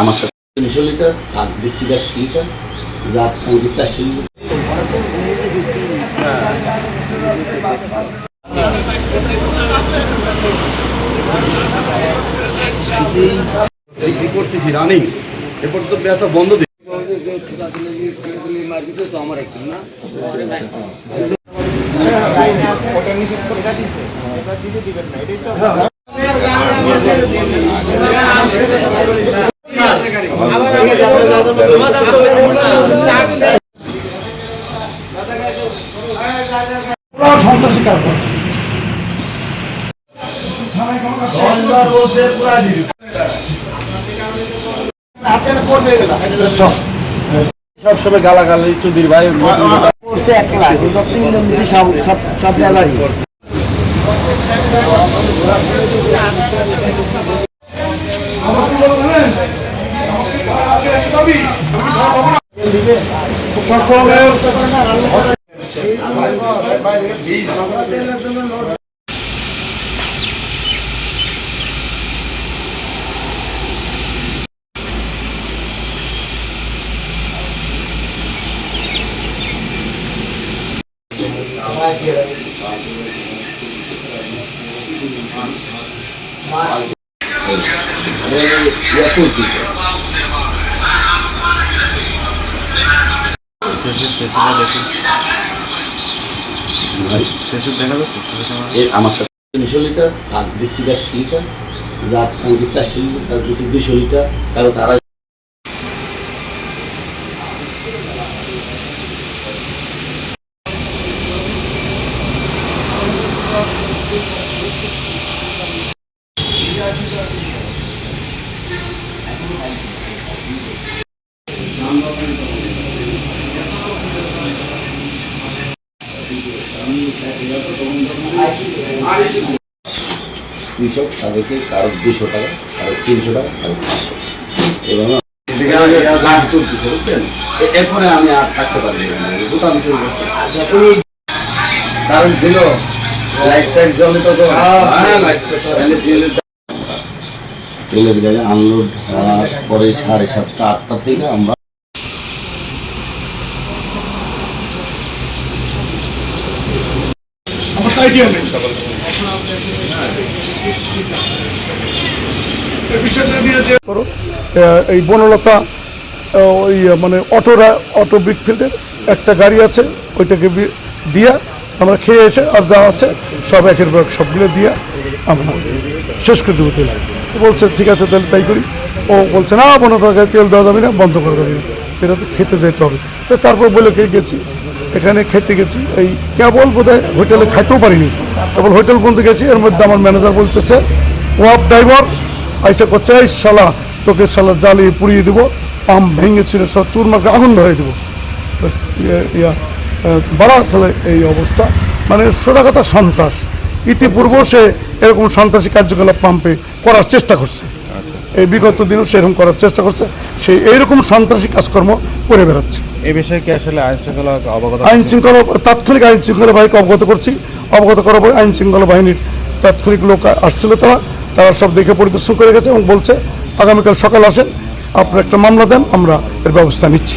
আমার সাথে 300 লিটার আর দিচ্ছি 10 লিটার যা 400 লিটার। করতেছি রানিং এরপর তো বেচা বন্ধ দিই তো আমার একটু না সন্ত্রাসী কারণ সবসময় গালাগালি চৌধুরী ভাই সব গ্যালারি আমার সাথে 300 লিটার আর দিচ্ছি 10 লিটার যা 400 লিটার আর দিচ্ছি 200 লিটার কারো তারা কৃষক তাদেরকে কারো 200 টাকা কারো 300 টাকা কারো 500 এবং বুঝছেন এরপরে আমি আর থাকতে পারবি দোকান শুরু করছি কারণ ছিল লাইট টাইট জ্বলে তো তেলের জায়গায় আনলোড পরে 7:30 8টা থেকে আমরা এই বনলতা ওই মানে অটো ব্রিকফিল্ডের একটা গাড়ি আছে ওইটাকে দিয়া আমরা খেয়ে এসে আর যা আছে সব একের পর সবগুলো দিয়া আমরা শেষ করে দেবো তেল বলছে ঠিক আছে তাহলে তাই করি ও বলছে না বনলতাকে তেল দেওয়া যাবে না বন্ধ করা যাবে না এটা তো খেতে যেতে হবে তো তারপর বলে খেয়ে গেছি এখানে খেতে গেছি এই কেবল বোধহয় হোটেলে খাইতেও পারিনি কেবল হোটেল বন্ধ গেছি এর মধ্যে আমার ম্যানেজার বলতেছে ওয়াপ ড্রাইভার আইসা করছে এই শালা তোকে শালা জ্বালিয়ে পুড়িয়ে দেবো পাম্প ভেঙে ছিল সব চুরমাকে আগুন ধরাই দেবো বাড়ার ফলে এই অবস্থা মানে সোজা কথা সন্ত্রাস ইতিপূর্বে সে এরকম সন্ত্রাসী কার্যকলাপ পাম্পে করার চেষ্টা করছে এই বিগত দিনও সেরকম করার চেষ্টা করছে সেই এইরকম সন্ত্রাসী কাজকর্ম করে বেড়াচ্ছে এই বিষয়ে কি আসলে আইনশৃঙ্খলা তাৎক্ষণিক আইন শৃঙ্খলা বাহিনীকে অবগত করছি অবগত করার পরে আইন শৃঙ্খলা বাহিনীর তাৎক্ষণিক লোক আসছিল তারা সব দেখে পরিদর্শন করে গেছে এবং বলছে আগামীকাল সকাল আসেন আপনারা একটা মামলা দেন আমরা এর ব্যবস্থা নিচ্ছি